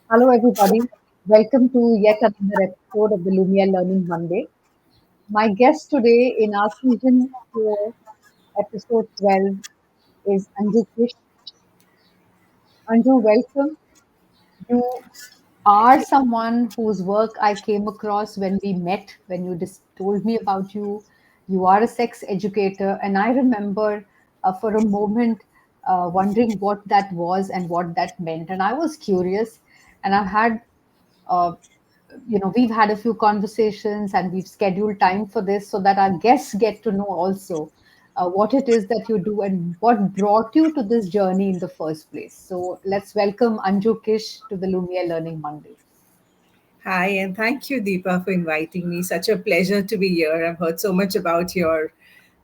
Hello, everybody. Welcome to yet another episode of the Lumia Learning Monday. My guest today in our season 4, episode 12, is Anju Kish. Anju, welcome. You are someone whose work I came across when we met, when you told me about you. You are a sex educator, and I remember for a moment wondering what that was and what that meant. And I was curious, and I've had uh, we've had a few conversations and we've scheduled time for this so that our guests get to know also what it is that you do and what brought you to this journey in the first place. So let's welcome Anju Kish to the Lumia Learning Monday. Hi, and thank you, Deepa, for inviting me. Such a pleasure to be here. I've heard so much about your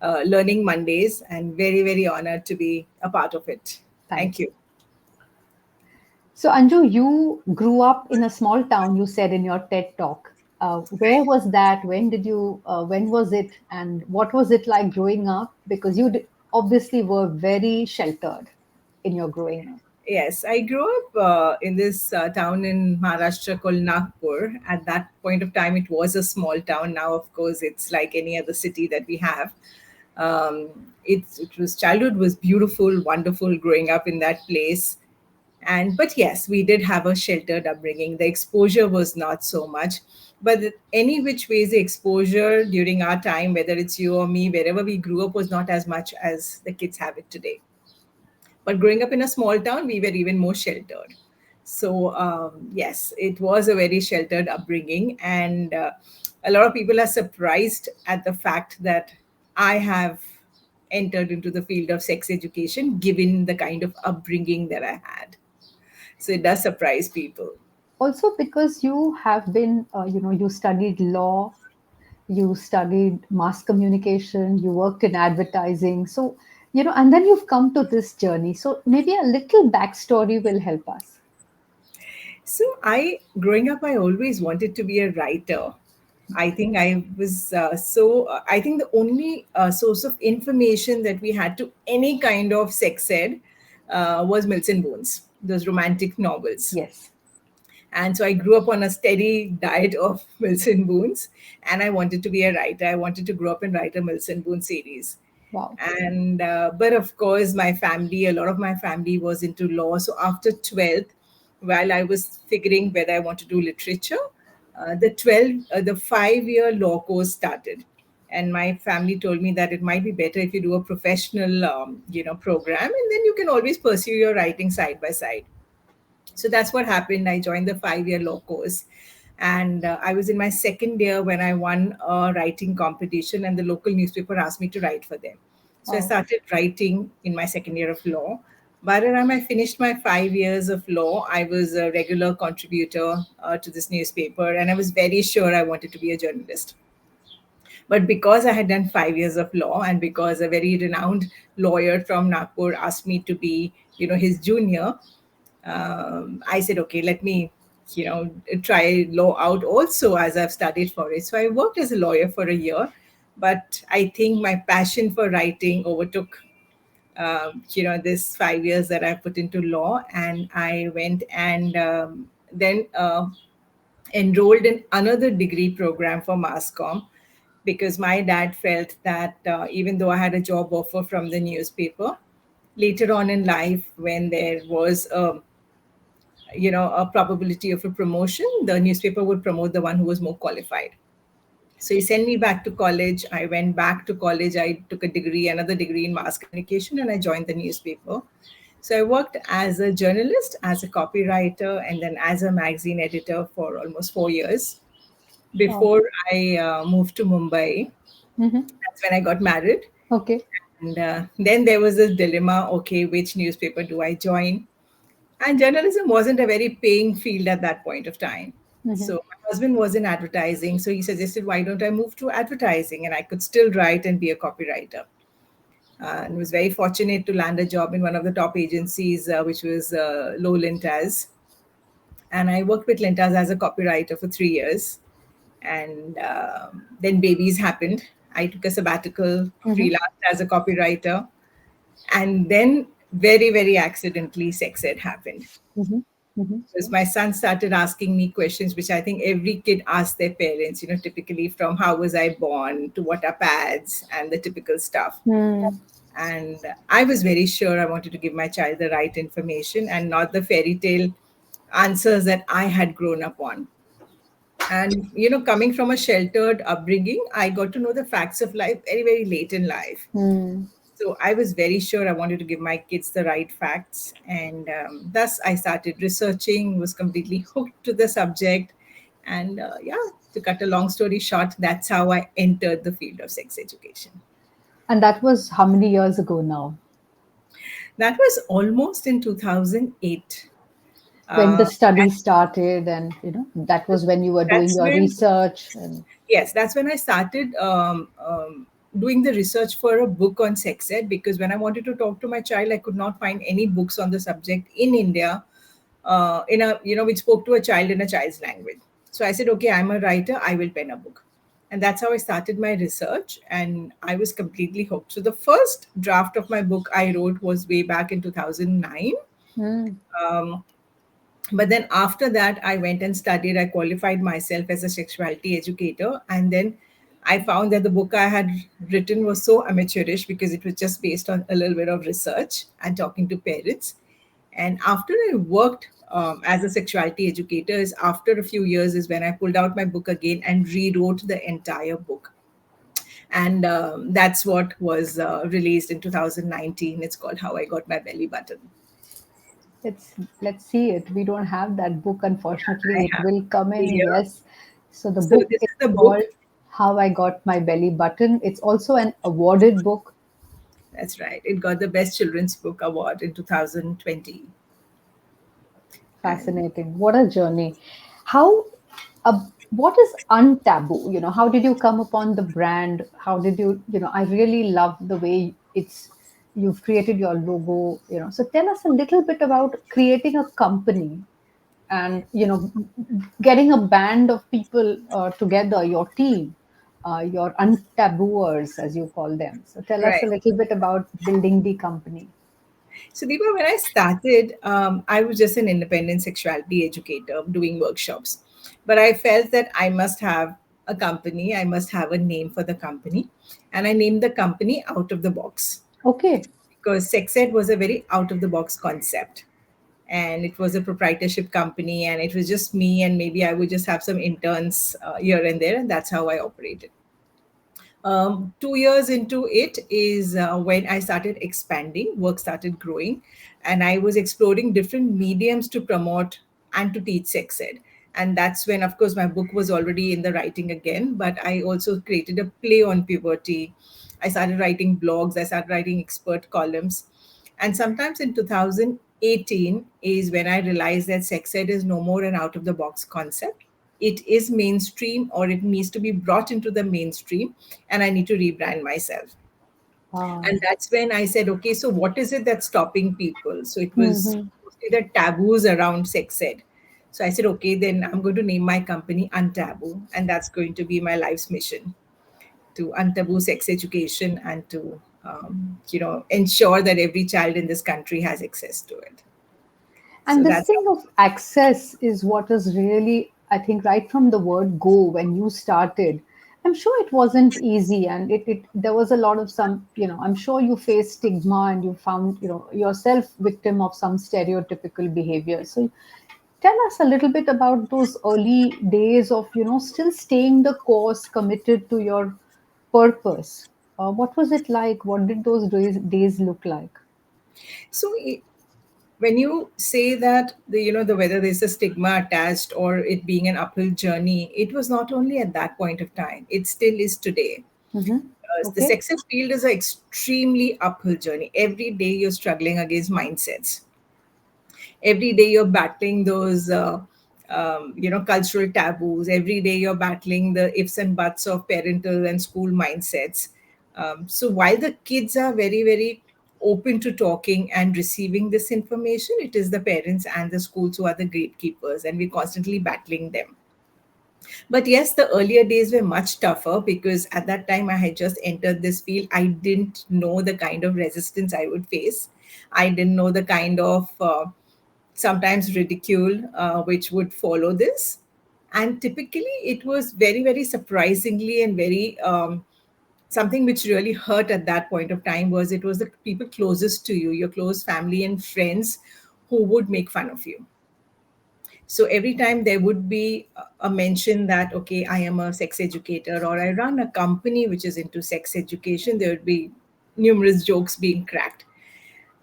Learning Mondays and very, very honored to be a part of it. Thank Thank you. you. So Anju, you grew up in a small town, you said in your TED talk. Where was that? When was it? And what was it like growing up? Because obviously were very sheltered in your growing up. Yes, I grew up in this town in Maharashtra called Nagpur. At that point of time, it was a small town. Now, of course, it's like any other city that we have. It was childhood was beautiful, wonderful growing up in that place. And but yes, we did have a sheltered upbringing. The exposure was not so much, but any which ways, the exposure during our time, whether it's you or me, wherever we grew up, was not as much as the kids have it today. But growing up in a small town, we were even more sheltered. So yes, it was a very sheltered upbringing, and a lot of people are surprised at the fact that I have entered into the field of sex education given the kind of upbringing that I had. So it does surprise people. Also because you have been you studied law, you studied mass communication, you worked in advertising, so and then you've come to this journey, so maybe a little backstory will help us. So growing up, I always wanted to be a writer. I think I was I think the only source of information that we had to any kind of sex ed was Mills and Bones, those romantic novels. Yes. And so I grew up on a steady diet of Milton Boons, and I wanted to be a writer. I wanted to grow up and write a Milton Boone series. Wow. And but of course, a lot of my family was into law. So after 12th, while I was figuring whether I want to do literature, the 5 year law course started. And my family told me that it might be better if you do a professional, program, and then you can always pursue your writing side by side. So that's what happened. I joined the 5 year law course, and I was in my second year when I won a writing competition, and the local newspaper asked me to write for them. So I Wow. started writing in my second year of law. By the time I finished my 5 years of law, I was a regular contributor to this newspaper, and I was very sure I wanted to be a journalist. But because I had done 5 years of law, and because a very renowned lawyer from Nagpur asked me to be, his junior, I said, okay, let me, try law out also as I've studied for it. So I worked as a lawyer for a year, but I think my passion for writing overtook, this 5 years that I put into law, and I went and then enrolled in another degree program for mass comm because my dad felt that even though I had a job offer from the newspaper, later on in life when there was a probability of a promotion, the newspaper would promote the one who was more qualified. So he sent me back to college. I went back to college. I took another degree in mass communication, and I joined the newspaper. So I worked as a journalist, as a copywriter, and then as a magazine editor for almost 4 years Wow. before I moved to Mumbai. Hmm. That's when I got married. Okay. And then there was this dilemma, okay, which newspaper do I join? And journalism wasn't a very paying field at that point of time. Hmm. So my husband was in advertising. So he suggested, why don't I move to advertising? And I could still write and be a copywriter. And was very fortunate to land a job in one of the top agencies, which was Low Lintas. And I worked with Lintas as a copywriter for 3 years. And then babies happened. I took a sabbatical, Hmm. freelanced as a copywriter, and then very, very accidentally, sex ed happened. Hmm. Because my son started asking me questions, which I think every kid asks their parents, typically from how was I born to what are pads and the typical stuff. Hmm. And I was very sure I wanted to give my child the right information and not the fairy tale answers that I had grown up on. And, coming from a sheltered upbringing, I got to know the facts of life very, very late in life. Hmm. So I was very sure I wanted to give my kids the right facts. And thus I started researching, was completely hooked to the subject. And yeah, to cut a long story short, that's how I entered the field of sex education. And that was how many years ago now? That was almost in 2008. When the study And started, and that was when you were doing that's your when research. And Yes, that's when I started doing the research for a book on sex ed, because when I wanted to talk to my child, I could not find any books on the subject in India, in a which spoke to a child in a child's language. So I said, okay, I'm a writer, I will pen a book, and that's how I started my research, and I was completely hooked. So the first draft of my book I wrote was way back in 2009. hmm, Um, but then after that, I went and studied. I qualified myself as a sexuality educator, and then I found that the book I had written was so amateurish because it was just based on a little bit of research and talking to parents. And after I worked as a sexuality educator, is after a few years is when I pulled out my book again and rewrote the entire book. And that's what was released in 2019. It's called How I Got My Belly Button. let's see it. We don't have that book, Yeah, unfortunately. I It have will come in. here. Yes. So the So book this is is the called book. How I Got My Belly Button. It's also an awarded book. That's right. It got the Best Children's Book Award in 2020. And Fascinating. What a journey. How, what is Untaboo? How did you come upon the brand? How did I really love the way you've created your logo. So tell us a little bit about creating a company and, getting a band of people together, your team, your untabooers, as you call them. So tell us a right. little bit about building the company. So, Deepa, when I started, I was just an independent sexuality educator doing workshops. But I felt that I must have a company, I must have a name for the company. And I named the company Out of the Box, Okay. because sex ed was a very out of the box concept. And it was a proprietorship company, and it was just me, and maybe I would just have some interns here and there. And that's how I operated. 2 years into it is when I started expanding, work started growing, and I was exploring different mediums to promote and to teach sex ed. And that's when, of course, my book was already in the writing again, but I also created a play on puberty. I started writing blogs, I started writing expert columns. And sometimes in 2018 is when I realized that sex ed is no more an out of the box concept. It is mainstream, or it needs to be brought into the mainstream, and I need to rebrand myself. Wow. And that's when I said, okay, so what is it that's stopping people? So it was Hmm. mostly the taboos around sex ed. So I said, okay, then I'm going to name my company Untaboo, and that's going to be my life's mission, to untaboo sex education and to ensure that every child in this country has access to it. So And this that's thing of access is what is really, I think, right from the word go when you started. I'm sure it wasn't easy, and there was a lot of I'm sure you faced stigma and you found, yourself victim of some stereotypical behavior. So tell us a little bit about those early days of, still staying the course, committed to your purpose. What was it like? What did those days look like? so. When you say that the whether there's a stigma attached or it being an uphill journey, it was not only at that point of time, it still is today. Hmm. The Okay. sex ed field is an extremely uphill journey. Every day you're struggling against mindsets. Every day you're battling those cultural taboos. Every day you're battling the ifs and buts of parental and school mindsets. So while the kids are very, very open to talking and receiving this information, it is the parents and the schools who are the gatekeepers, and we're constantly battling them. But yes, the earlier days were much tougher, because at that time I had just entered this field. I didn't know the kind of resistance I would face. I didn't know the kind of sometimes ridicule, which would follow this. And typically, it was very, very surprisingly and very something which really hurt at that point of time was it was the people closest to you, your close family and friends, who would make fun of you. So every time there would be a mention that, okay, I am a sex educator or I run a company which is into sex education, there would be numerous jokes being cracked.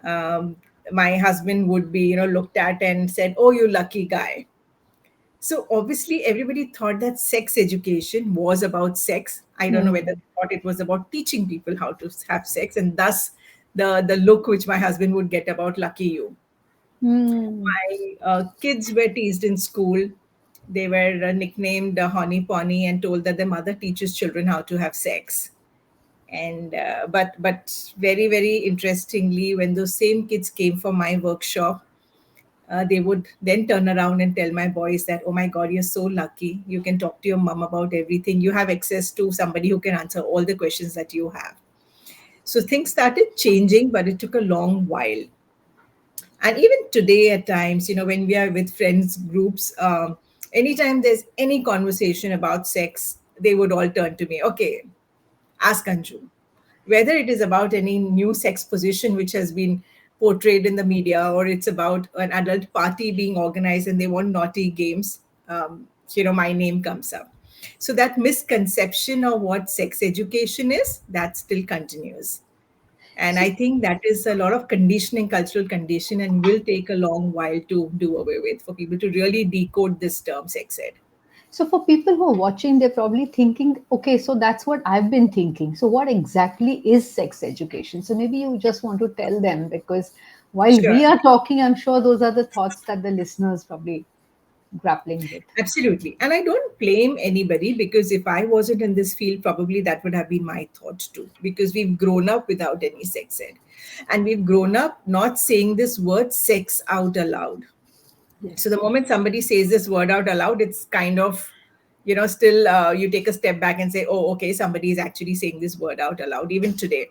Um, my husband would be, looked at and said, "Oh, you lucky guy." So obviously, everybody thought that sex education was about sex. I don't know whether Hmm. they thought it was about teaching people how to have sex, and thus the look which my husband would get about "lucky you." Hmm. My kids were teased in school. They were nicknamed Honey Pony and told that their mother teaches children how to have sex. And but very, very interestingly, when those same kids came for my workshop, they would then turn around and tell my boys that, "Oh my God, you're so lucky. You can talk to your mom about everything. You have access to somebody who can answer all the questions that you have." So things started changing, but it took a long while. And even today, at times, when we are with friends groups, anytime there's any conversation about sex, they would all turn to me. "Okay, ask Anju." Whether it is about any new sex position which has been portrayed in the media, or it's about an adult party being organized and they want naughty games, my name comes up. So that misconception of what sex education is, that still continues. And So, I think that is a lot of conditioning, cultural condition, and will take a long while to do away with for people to really decode this term sex ed. so for people who are watching, they're probably thinking, okay, so that's what I've been thinking. So, what exactly is sex education? So, maybe you just want to tell them because while Sure. we are talking, I'm sure those are the thoughts that the listeners probably grappling with. Absolutely. And I don't blame anybody, because if I wasn't in this field, probably that would have been my thought too. Because we've grown up without any sex ed. And we've grown up not saying this word sex out aloud. So the Yes. moment somebody says this word out aloud, it's kind of, still you take a step back and say, "Oh, okay, somebody is actually saying this word out aloud," even today.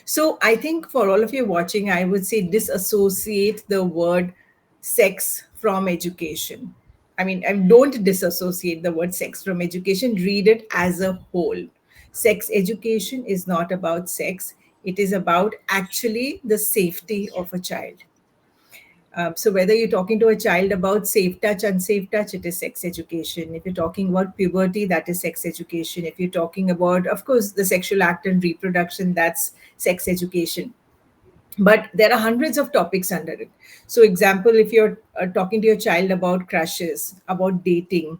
So I think for all of you watching, I would say disassociate the word sex from education. I mean, and don't disassociate the word sex from education. Read it as a whole. Sex education is not about sex. It is about actually the safety of a child. So whether you're talking to a child about safe touch, unsafe touch, it is sex education. If you're talking about puberty, that is sex education. If you're talking about, of course, the sexual act and reproduction, that's sex education. But there are hundreds of topics under it. So example, if you're talking to your child about crushes, about dating,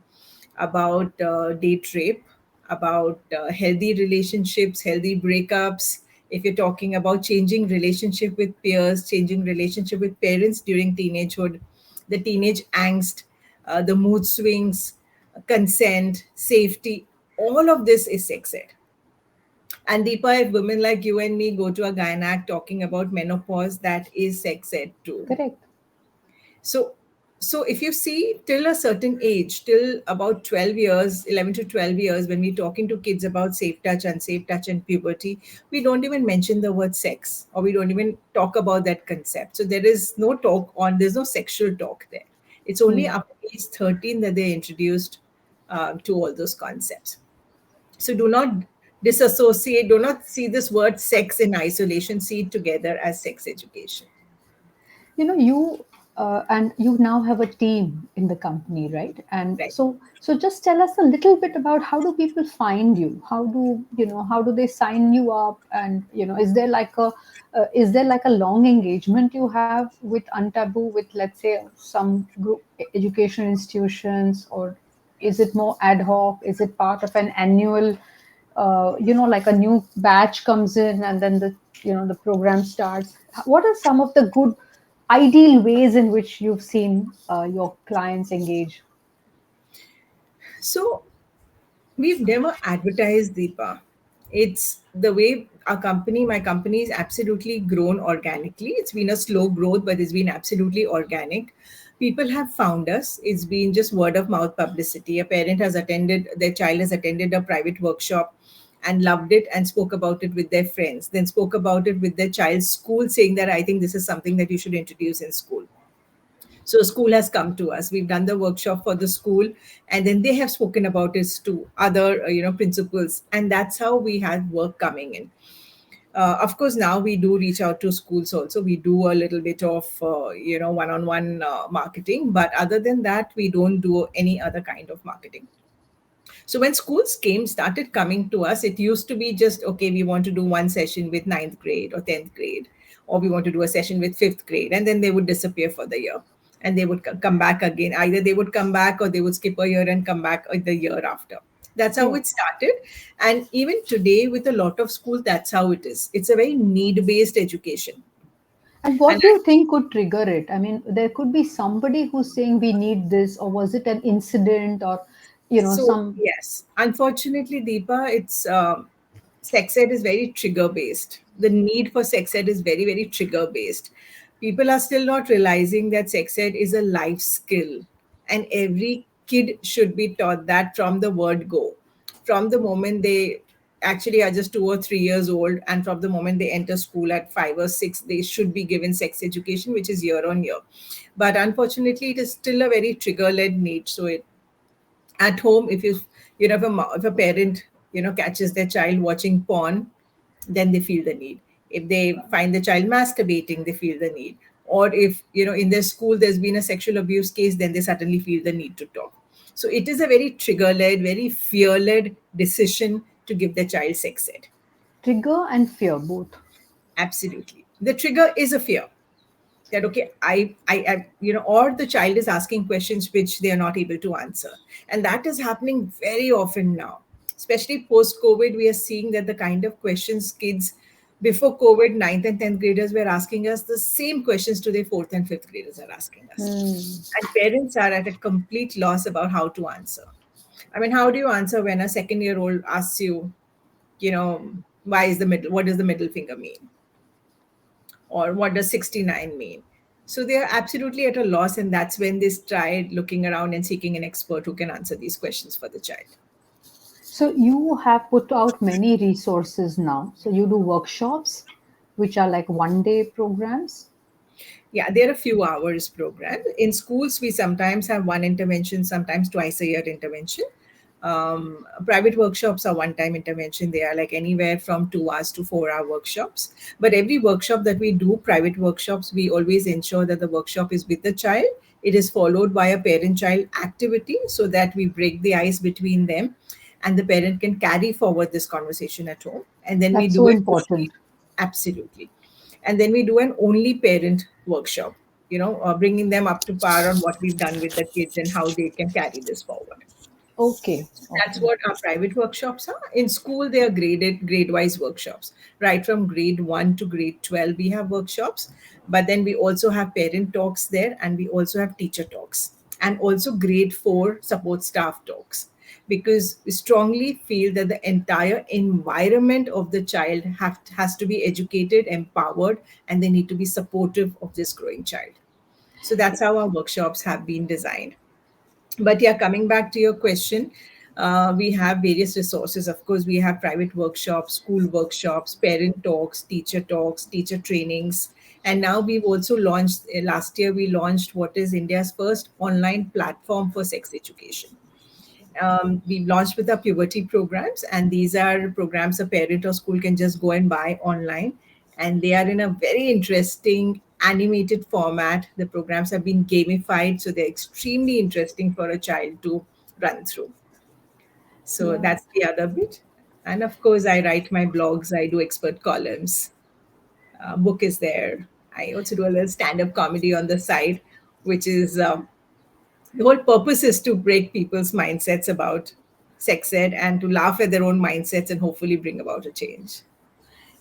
about date rape, about healthy relationships, healthy breakups, if you're talking about changing relationship with peers, changing relationship with parents during teenagehood, the teenage angst, the mood swings, consent, safety, all of this is sex ed. And Deepa, if women like you and me go to a gynac talking about menopause, that is sex ed too. Correct. So, so if you see, till a certain age, till about 12 years, 11 to 12 years, when we're talking to kids about safe touch, unsafe touch, and puberty, we don't even mention the word sex, or we don't even talk about that concept. So there is no talk on, there's no sexual talk there. It's only Hmm. after age 13 that they're introduced to all those concepts. So do not disassociate, do not see this word sex in isolation, see it together as sex education. You and you now have a team in the company, right? And Right. so just tell us a little bit about how do people find you? How do they sign you up? And is there like a long engagement you have with Untaboo, with, let's say, some group education institutions, or is it more ad hoc? Is it part of an annual, like a new batch comes in and then the program starts? What are some of the good ideal ways in which you've seen your clients engage? So we've never advertised, Deepa. It's the way my company is absolutely grown organically. It's been a slow growth, but it's been absolutely organic. People have found us. It's been just word of mouth publicity. Their child has attended a private workshop and loved it and spoke about it with their friends, then spoke about it with their child's school, saying that, "I think this is something that you should introduce in school." So school has come to us. We've done the workshop for the school, and then they have spoken about it to other principals, and that's how we had work coming in. Of course, now we do reach out to schools also. We do a little bit of one-on-one marketing, but other than that, we don't do any other kind of marketing. So when schools came started coming to us, it used to be just okay. We want to do one session with ninth grade or 10th grade, or we want to do a session with fifth grade, and then they would disappear for the year, and they would come back again. Either they would come back or they would skip a year and come back the year after. That's how True. it started. And even today, with a lot of schools, that's how it is. It's a very need based education. And And what do you think could trigger it? I mean, there could be somebody who's saying we need this, or was it an incident, or so, some. yes, unfortunately, Deepa, it's sex ed is very trigger based. The need for sex ed is very, very trigger based. People are still not realizing that sex ed is a life skill, and every kid should be taught that from the word go. From the moment they actually are just 2 or 3 years old, and from the moment they enter school at 5 or 6, they should be given sex education, which is year on year. But unfortunately, it is still a very trigger led need. So, at home, if if a parent catches their child watching porn, then they feel the need. If they find the child masturbating, they feel the need. Or if in their school there's been a sexual abuse case, then they suddenly feel the need to talk. So it is a very trigger led, very fear led decision to give their child sex ed. Trigger and fear both. Absolutely, the trigger is a fear that okay, I or the child is asking questions which they are not able to answer, and that is happening very often now, especially post COVID. We are seeing that the kind of questions kids before COVID, ninth and 10th graders were asking us, the same questions today fourth and fifth graders are asking us, Hmm. and parents are at a complete loss about how to answer. I mean, how do you answer when a second-year old asks you, you know why is the middle what does the middle finger mean, or what does 69 mean? So they are absolutely at a loss, and that's when they tried looking around and seeking an expert who can answer these questions for the child. So you have put out many resources now. So you do workshops, which are like 1 day programs. Yeah, there are a few hours programs. In schools, we sometimes have one intervention, sometimes twice a year intervention. Private workshops are one time intervention. They are like anywhere from 2 hours to 4 hour workshops. But every workshop that we do, private workshops, we always ensure that the workshop is with the child. It is followed by a parent child activity so that we break the ice between them, and the parent can carry forward this conversation at home. And then we That's do so it only, important. absolutely. And then we do an only parent workshop, bringing them up to par on what we've done with the kids and how they can carry this forward. Okay. That's Okay. what our private workshops are. In school, they are graded, grade wise workshops. Right from grade 1 to grade 12, we have workshops. But then we also have parent talks there, and we also have teacher talks, and also grade 4 support staff talks. Because we strongly feel that the entire environment of the child has to be educated, empowered, and they need to be supportive of this growing child. So that's how our workshops have been designed. But yeah, coming back to your question, we have various resources. Of course, we have private workshops, school workshops, parent talks, teacher trainings. And now we've also launched, last year, we launched what is India's first online platform for sex education. We've launched with our puberty programs, and these are programs a parent or school can just go and buy online. And they are in a very interesting animated format. The programs have been gamified, so they're extremely interesting for a child to run through. So Yeah. that's the other bit. And of course, I write my blogs, I do expert columns, book is there. I also do a little stand up comedy on the side, which is the whole purpose is to break people's mindsets about sex ed and to laugh at their own mindsets and hopefully bring about a change.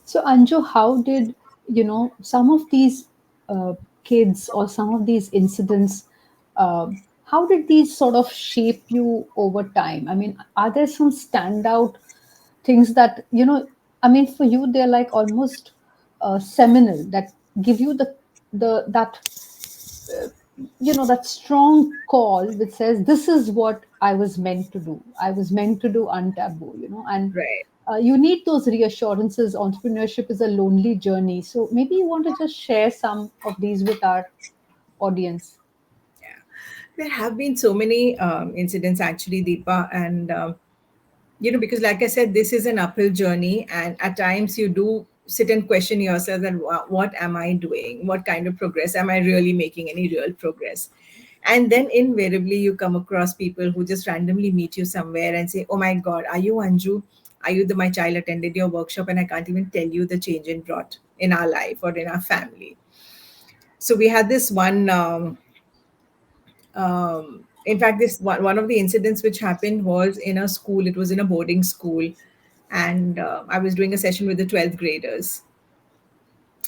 So, Anju, how did, some of these uh, kids or some of these incidents, uh, how did these sort of shape you over time? I mean, are there some standout things that, I mean, for you, they're like almost seminal that give you that that strong call which says this is what I was meant to do. I was meant to do untaboo, and Right. you need those reassurances. Entrepreneurship is a lonely journey, so maybe you want to just share some of these with our audience. There have been so many incidents actually, Deepa, and because like I said, this is an uphill journey, and at times you do sit and question yourself that what am I doing? What kind of progress am I really making? Any real progress? And then invariably you come across people who just randomly meet you somewhere and say, "Oh my God, are you Anju? Are you the my child attended your workshop and I can't even tell you the change it brought in our life or in our family." So we had this one. In fact, this one of the incidents which happened was in a school. It was in a boarding school, and I was doing a session with the 12th graders.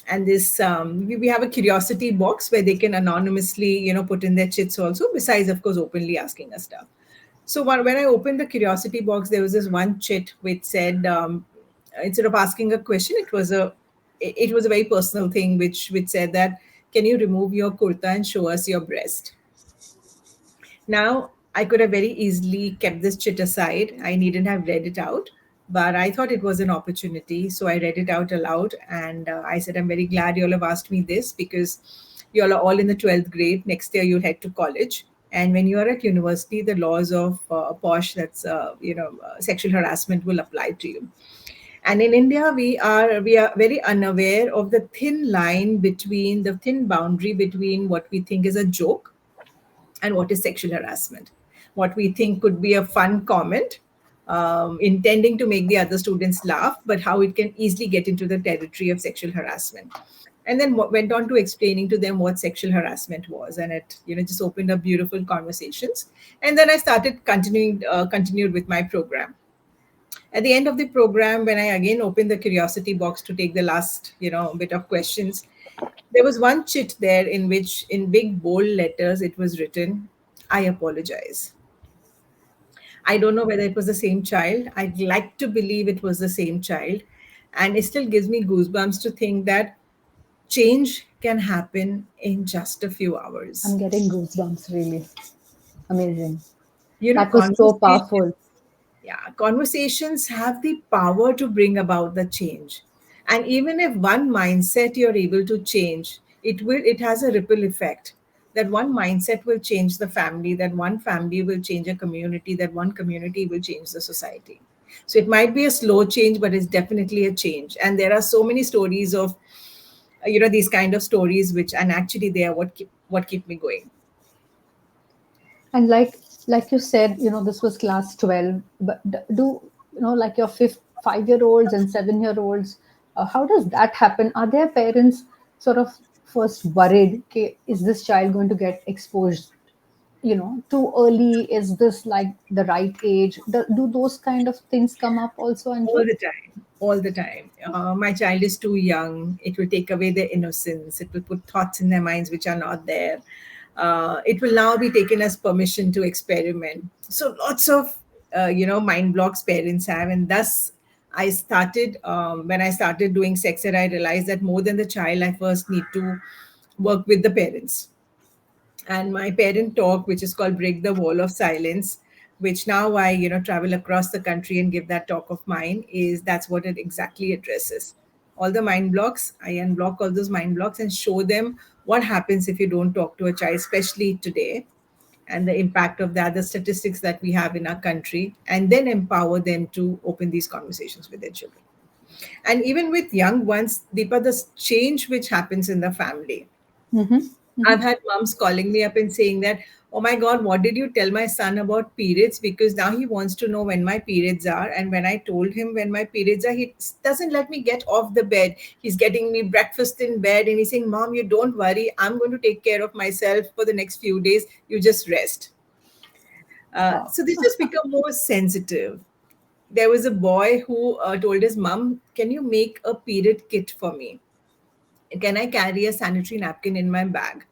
And this we have a curiosity box where they can anonymously, put in their chits also. Besides, of course, openly asking us stuff. So when I opened the curiosity box, there was this one chit which said, instead of asking a question, it was a very personal thing, which said that, "Can you remove your kurta and show us your breast?" Now, I could have very easily kept this chit aside. I needn't have read it out, but I thought it was an opportunity. So I read it out aloud and I said, "I'm very glad you all have asked me this because you all are all in the 12th grade. Next year, you'll head to college. And when you are at university, the laws of POSH, that's, sexual harassment, will apply to you. And in India, we are very unaware of the thin boundary between what we think is a joke and what is sexual harassment. What we think could be a fun comment, intending to make the other students laugh, but how it can easily get into the territory of sexual harassment. And then went on to explaining to them what sexual harassment was, and it just opened up beautiful conversations. And then I continued with my program. At the end of the program, when I again opened the curiosity box to take the last bit of questions, there was one chit there in which, in big bold letters, it was written, "I apologize." I don't know whether it was the same child. I'd like to believe it was the same child. And it still gives me goosebumps to think that change can happen in just a few I'm hours. getting goosebumps, really. Amazing. That was so Conversation. powerful. Yeah, conversations have the power to bring about the change. And even if one mindset you're able to change, it has a ripple effect. That one mindset will change the family, that one family will change a community, that one community will change the society. So it might be a slow change, but it's definitely a change. And there are so many stories of these kind of stories, which, and actually they are what keep me going. And like you said, this was class 12, but do like your 5-year-olds and 7-year-olds, how does that happen? Are their parents sort of first worried, okay, is this child going to get exposed too early? Is this like the right age? Do those kind of things come up also, All Anju? the time, all the time. My child is too young. It will take away their innocence. It will put thoughts in their minds which are not there. It will now be taken as permission to experiment. So lots of mind blocks parents have, and thus I started when I started doing sex ed, I realized that more than the child, I first need to work with the parents. And my parent talk, which is called Break the Wall of Silence, which now I travel across the country and give that talk of mine, is that's what it exactly addresses. All the mind blocks, I unblock all those mind blocks and show them what happens if you don't talk to a child, especially today, and the impact of that, the statistics that we have in our country, and then empower them to open these conversations with their children. And even with young ones, Deepa, the change which happens in the family, Mm-hmm. Mm-hmm. I've had moms calling me up and saying that, "Oh my God, what did you tell my son about periods? Because now he wants to know when my periods are. And when I told him when my periods are, he doesn't let me get off the bed. He's getting me breakfast in bed and he's saying, 'Mom, you don't worry. I'm going to take care of myself for the next few days. You just rest.'" Wow. So they just become more sensitive. There was a boy who told his mom, "Can you make a period kit for me? Can I carry a sanitary napkin in my bag?"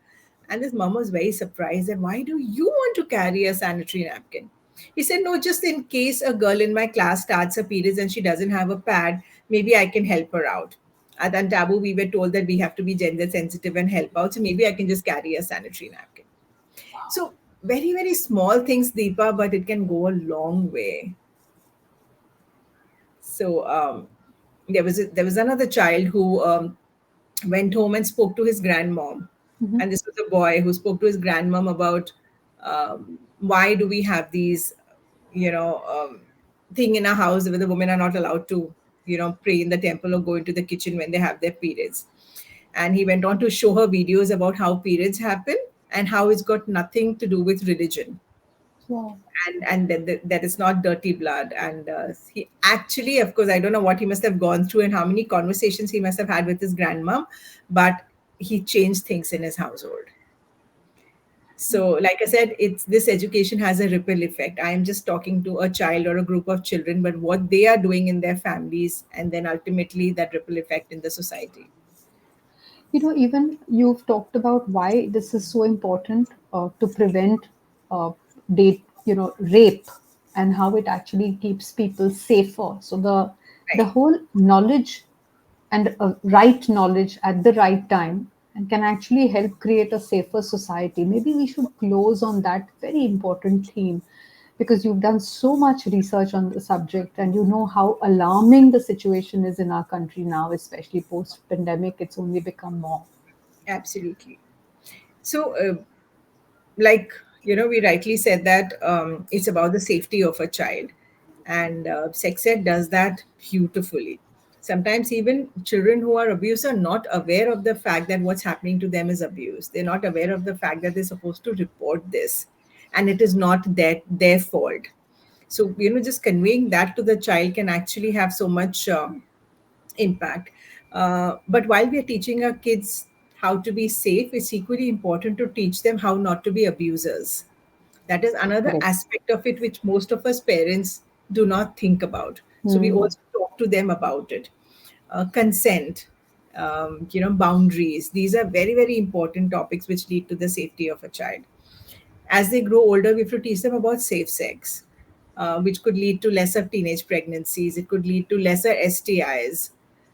And his mom was very surprised that, "Why do you want to carry a sanitary napkin?" He said, "No, just in case a girl in my class starts her periods and she doesn't have a pad, maybe I can help her out." At Antabu, we were told that we have to be gender sensitive and help out. So maybe I can just carry a sanitary napkin. So very, very small things, Deepa, but it can go a long way. So there was another child who went home and spoke to his grandmom. Mm-hmm. And this was a boy who spoke to his grandmom about Why do we have these, you know, thing in our house where the women are not allowed to, pray in the temple or go into the kitchen when they have their periods? And he went on to show her videos about how periods happen and how it's got nothing to do with religion, Wow. and that is not dirty blood. And he actually, of course, I don't know what he must have gone through and how many conversations he must have had with his grandmom, but he changed things in his household. So, like I said, it's this education has a ripple effect. I am just talking to a child or a group of children, but what they are doing in their families, and then ultimately that ripple effect in the society. Even you've talked about why this is so important to prevent rape, and how it actually keeps people safer. So the Right. whole knowledge and right knowledge at the right time and can actually help create a safer society. Maybe we should close on that very important theme, because you've done so much research on the subject and you know how alarming the situation is in our country now, especially post pandemic. It's only become more. Absolutely. So, like, we rightly said that it's about the safety of a child, and sex ed does that beautifully. Sometimes even children who are abused are not aware of the fact that what's happening to them is abuse. They're not aware of the fact that they're supposed to report this, and it is not their fault. So, just conveying that to the child can actually have so much impact. But while we are teaching our kids how to be safe, it's equally important to teach them how not to be abusers. That is another Correct. aspect of it which most of us parents do not think about. So we Hmm. also talk to them about it. Consent, boundaries. These are very, very important topics which lead to the safety of a child. As they grow older, we have to teach them about safe sex, which could lead to lesser teenage pregnancies. It could lead to lesser STIs.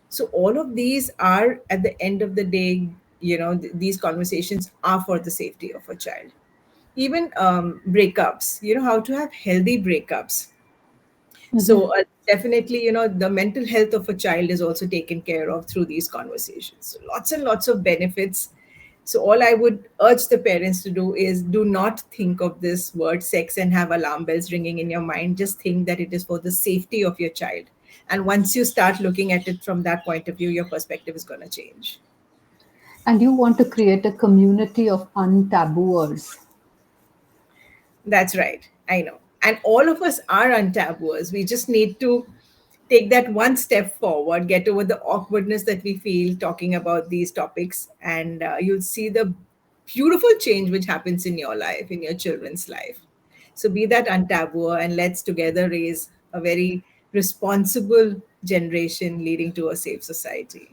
So all of these are, at the end of the day, these conversations are for the safety of a child. Even breakups, how to have healthy breakups. Mhm. So definitely, the mental health of a child is also taken care of through these conversations. So lots and lots of benefits. So all I would urge the parents to do is do not think of this word sex and have alarm bells ringing in your mind. Just think that it is for the safety of your child. And once you start looking at it from that point of view, your perspective is going to change. And you want to create a community of untabooers. That's right. I know. And all of us are untabooers. We just need to take that one step forward, get over the awkwardness that we feel talking about these topics, and you'll see the beautiful change which happens in your life, in your children's life. So be that untabooer, and let's together raise a very responsible generation leading to a safe society.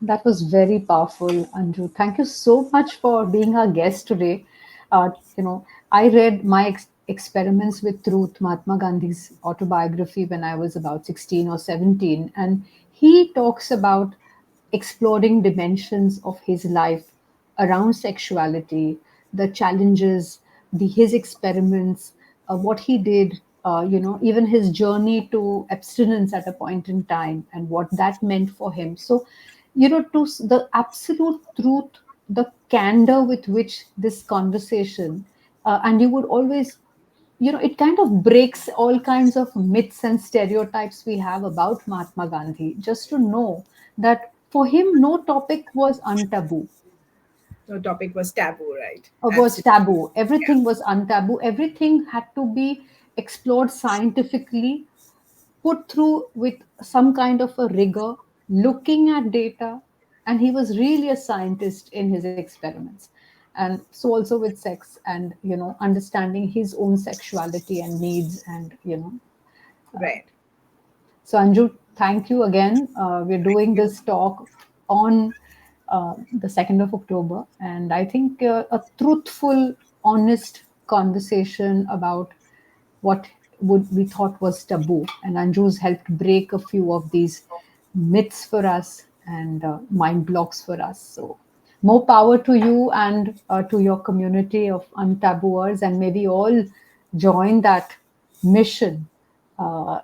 That was very powerful, Anju. Thank you so much for being our guest today. I read my experiments with truth, Mahatma Gandhi's autobiography, when I was about 16 or 17. And he talks about exploring dimensions of his life around sexuality, the challenges, his experiments, what he did, even his journey to abstinence at a point in time and what that meant for him. So, the absolute truth, the candor with which this conversation, and you would always, it kind of breaks all kinds of myths and stereotypes we have about Mahatma Gandhi, just to know that for him, no topic was untaboo, The topic was taboo, right? was Absolutely. taboo. Everything was untaboo. Everything had to be explored scientifically, put through with some kind of a rigor, looking at data, and he was really a scientist in his experiments. And so also with sex, and understanding his own sexuality and needs, and Right. so, Anju, thank you again. We're doing this talk on the 2nd of October, and I think a truthful, honest conversation about what would we thought was taboo. And Anju's helped break a few of these myths for us and mind blocks for us. So, more power to you and to your community of untabooers, and maybe all join that mission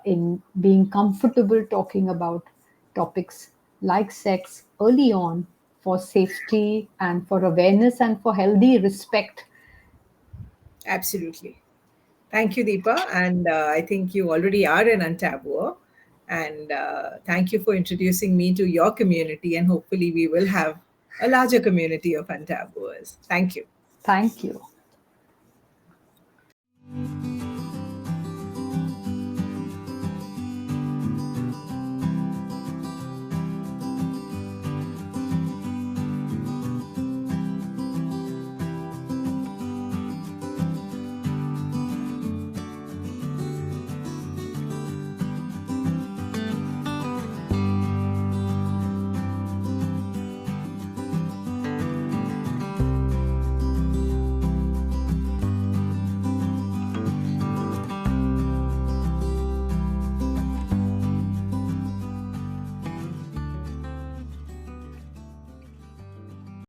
in being comfortable talking about topics like sex early on, for safety and for awareness and for healthy respect Absolutely. Thank you, Deepa. And I think you already are an untabooer. And thank you for introducing me to your community. And hopefully, we will have a larger community of untabooers. Thank you. Thank you.